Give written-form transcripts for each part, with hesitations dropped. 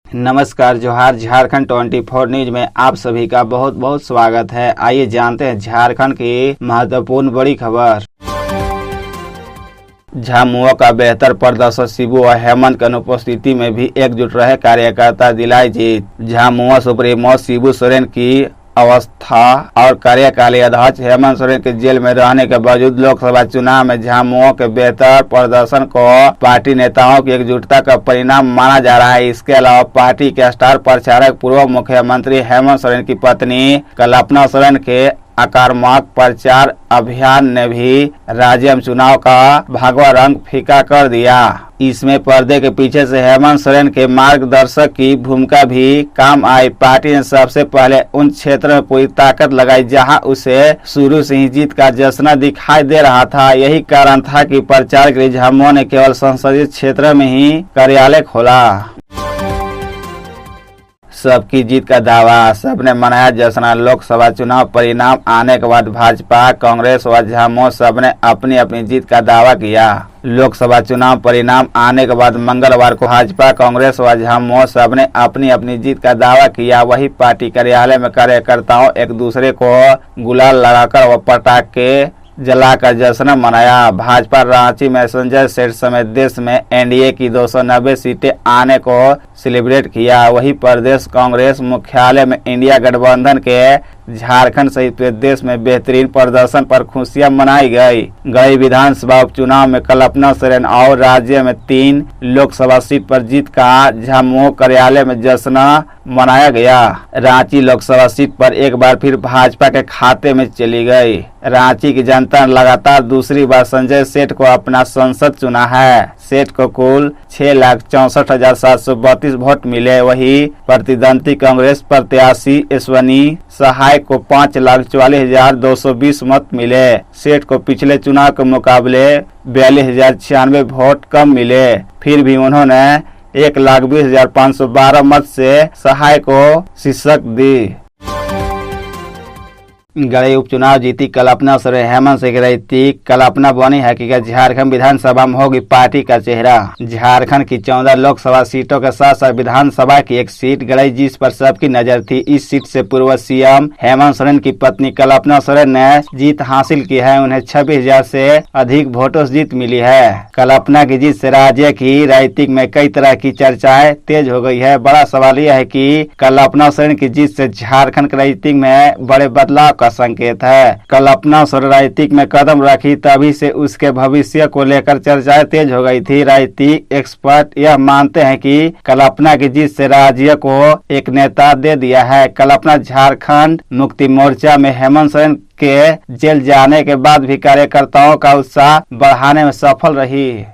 नमस्कार, जोहार। झारखंड 24 न्यूज में आप सभी का बहुत बहुत स्वागत है। आइए जानते हैं झारखंड की महत्वपूर्ण बड़ी खबर। झामुमो का बेहतर प्रदर्शन, शिबू और हेमंत की अनुपस्थिति में भी एकजुट रहे कार्यकर्ता दिलाई जीत। झामुमो सुप्रीमो शिबू सोरेन की अवस्था और कार्यकाली अध्यक्ष हेमंत सोरेन के जेल में रहने के बावजूद लोकसभा चुनाव में झामुमो के बेहतर प्रदर्शन को पार्टी नेताओं की एकजुटता का परिणाम माना जा रहा है। इसके अलावा पार्टी के स्टार प्रचारक पूर्व मुख्यमंत्री हेमंत सोरेन की पत्नी कल्पना सोरेन के आक्रामक प्रचार अभियान ने भी राज्य में चुनाव का भगवा रंग फीका कर दिया। इसमें पर्दे के पीछे से हेमंत सोरेन के मार्गदर्शक की भूमिका भी काम आई। पार्टी ने सबसे पहले उन क्षेत्रों में पूरी ताकत लगाई जहां उसे शुरू से ही जीत का जश्न दिखाई दे रहा था। यही कारण था कि प्रचार के लिए झामुमो ने केवल संसदीय क्षेत्र में ही कार्यालय खोला। सबकी जीत का दावा, सबने मनाया जश्न। लोकसभा चुनाव परिणाम आने के बाद भाजपा, कांग्रेस व झामुमो सबने अपनी अपनी जीत का दावा किया। लोकसभा चुनाव परिणाम आने के बाद मंगलवार को भाजपा, कांग्रेस व झामुमो सबने अपनी अपनी जीत का दावा किया। वही पार्टी कार्यालय में कार्यकर्ताओं एक दूसरे को गुलाल लगाकर व पटाखे जलाकर जश्न मनाया। भाजपा रांची में संजय सेठ समेत देश में एनडीए की 290 सीटें आने को सेलिब्रेट किया। वही प्रदेश कांग्रेस मुख्यालय में इंडिया गठबंधन के झारखंड सहित प्रदेश में बेहतरीन प्रदर्शन पर खुशियां मनाई गई। विधानसभा उपचुनाव में कल्पना सोरेन और राज्य में 3 लोकसभा सीट पर जीत का झामुमो कार्यालय में जश्न मनाया गया। रांची लोकसभा सीट पर एक बार फिर भाजपा के खाते में चली गई। रांची की जनता ने लगातार दूसरी बार संजय सेठ को अपना सांसद चुना है। सेठ को कुल 6,64,732 वोट मिले। वही प्रतिद्वंदी कांग्रेस प्रत्याशी अश्वनी सहाय को 5,44,220 मत मिले। सेठ को पिछले चुनाव के मुकाबले 42,096 वोट कम मिले। फिर भी उन्होंने 1,20,512 मत से सहाय को शीर्षक दी। गढ़ई उपचुनाव जीती कल्पना सोरेन, हेमंत से गिरती कल्पना बनी हकीकत। झारखंड विधानसभा में होगी पार्टी का चेहरा। झारखंड की 14 लोकसभा सीटों के साथ साथ विधानसभा की एक सीट गढ़ई जिस पर सबकी नजर थी। इस सीट से पूर्व सीएम हेमंत सोरेन की पत्नी कल्पना सोरेन ने जीत हासिल की है। उन्हें 26,000 से अधिक वोटों से जीत मिली है। कल्पना की जीत से राज्य की राजनीति में कई तरह की चर्चाएं तेज हो गई है। बड़ा सवाल यह है कि कल्पना सोरेन की जीत से झारखंड की राजनीति में बड़े बदलाव का संकेत है। कल्पना सोरेन राजनीति में कदम रखी तभी से उसके भविष्य को लेकर चर्चाएं तेज हो गई थी। राजनीतिक एक्सपर्ट यह मानते हैं कि कल्पना की जीत से राज्य को एक नेता दे दिया है। कल्पना झारखंड मुक्ति मोर्चा में हेमंत सोरेन के जेल जाने के बाद भी कार्यकर्ताओं का उत्साह बढ़ाने में सफल रही।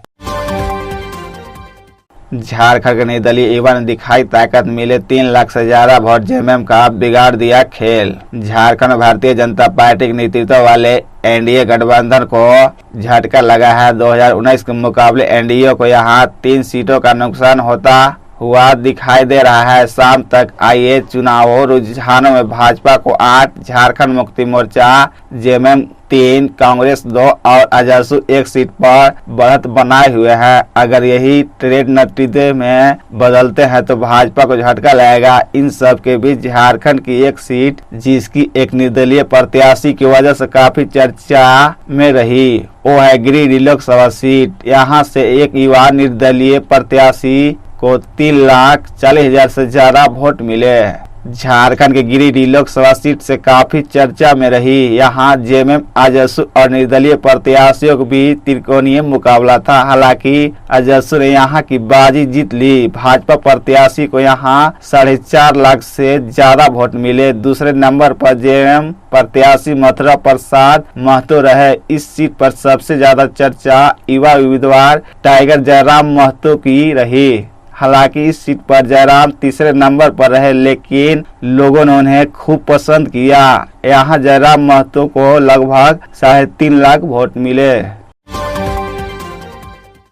झारखंड के निर्दलीय युवा ने दिखाई ताकत, मिले 3 लाख से ज्यादा वोट। जेएमएम का बिगाड़ दिया खेल। झारखंड भारतीय जनता पार्टी के नेतृत्व वाले एनडीए गठबंधन को झटका लगा है। 2019 के मुकाबले एनडीए को यहां 3 सीटों का नुकसान होता हुआ दिखाई दे रहा है। शाम तक आए चुनावों रुझानों में भाजपा को 8, झारखंड मुक्ति मोर्चा जेएमएम 3, कांग्रेस 2 और आजसू 1 सीट पर बढ़त बनाए हुए हैं। अगर यही ट्रेंड नतीजे में बदलते हैं तो भाजपा को झटका लगेगा। इन सब के बीच झारखंड की एक सीट जिसकी एक निर्दलीय प्रत्याशी की वजह से काफी चर्चा में रही, वो है गिरिडीह लोकसभा सीट। यहाँ से एक युवा निर्दलीय प्रत्याशी को 3,40,000 से ज्यादा वोट मिले। झारखंड के गिरिडीह लोकसभा सीट से काफी चर्चा में रही। यहाँ जेएमएम, आजसू और निर्दलीय प्रत्याशियों को भी त्रिकोणीय मुकाबला था। हालांकि आजसू ने यहाँ की बाजी जीत ली। भाजपा प्रत्याशी को यहाँ 4.5 लाख से ज्यादा वोट मिले। दूसरे नंबर पर जेएमएम प्रत्याशी मथुरा प्रसाद महतो रहे। इस सीट पर सबसे ज्यादा चर्चा युवा उम्मीदवार टाइगर जयराम महतो की रही। हालांकि इस सीट पर जयराम तीसरे नंबर पर रहे, लेकिन लोगों ने उन्हें खूब पसंद किया। यहाँ जयराम महतो को लगभग 3.5 लाख वोट मिले।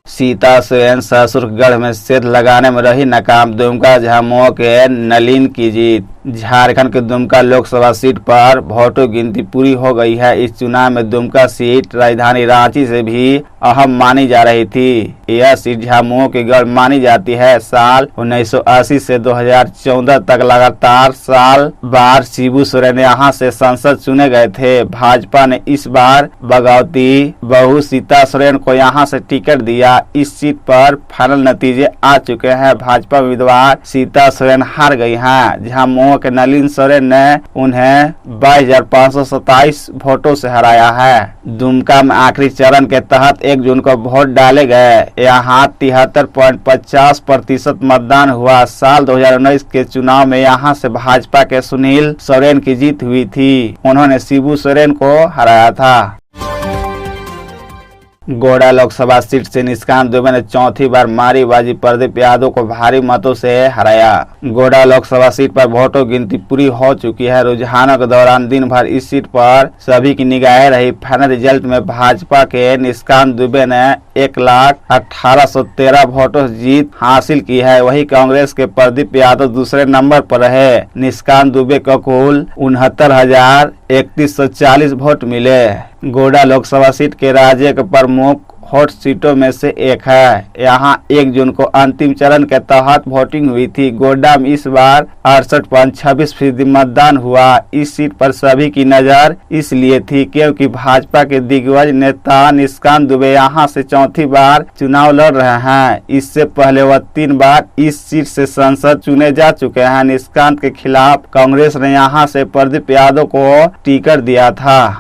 सीता सोरेन ससुरगढ़ में सेंध लगाने में रही नाकाम। दुमका झामुमो के नलिन की जीत। झारखंड के दुमका लोकसभा सीट पर वोटों गिनती पूरी हो गई है। इस चुनाव में दुमका सीट राजधानी रांची से भी अहम मानी जा रही थी। यह सीट झामुमो की गढ़ मानी जाती है। साल 1980 से 2014 तक लगातार साल बार शिबू सोरेन यहाँ से सांसद चुने गए थे। भाजपा ने इस बार बगावती बहू सीता सोरेन को यहाँ से टिकट दिया। इस सीट पर फाइनल नतीजे आ चुके हैं। भाजपा उम्मीदवार सीता सोरेन हार गई हैं। झामुमो के नलिन सोरेन ने उन्हें 22,527 वोटों से हराया है। दुमका में आखिरी चरण के तहत 1 जून को वोट डाले गए। यहाँ 73.50% मतदान हुआ। साल 2019 के चुनाव में यहाँ से भाजपा के सुनील सोरेन की जीत हुई थी। उन्होंने शिबू सोरेन को हराया था। गोड्डा लोकसभा सीट से निष्कांत दुबे ने चौथी बार मारी बाजी प्रदीप यादव को भारी मतों से हराया। गोड्डा लोकसभा सीट पर वोटों गिनती पूरी हो चुकी है। रुझानों के दौरान दिन भर इस सीट पर सभी की निगाहें रही। फाइनल रिजल्ट में भाजपा के निष्कांत दुबे ने 1,18,13 वोटों से जीत हासिल की है। वहीं कांग्रेस के प्रदीप यादव दूसरे नंबर पर रहे। निष्कांत दुबे को कुल 69,3140 वोट मिले। गोड्डा लोकसभा सीट के राज्य के प्रमुख हॉट सीटों में से एक है। यहाँ 1 जून को अंतिम चरण के तहत वोटिंग हुई थी। गोड्डा में इस बार 68.26% मतदान हुआ। इस सीट पर सभी की नजर इसलिए थी क्योंकि भाजपा के दिग्गज नेता निष्कांत दुबे यहाँ से चौथी बार चुनाव लड़ रहे हैं। इससे पहले वह 3 बार इस सीट से सांसद चुने जा चुके हैं। निष्कांत के खिलाफ कांग्रेस ने यहाँ से प्रदीप यादव को टिकट दिया था।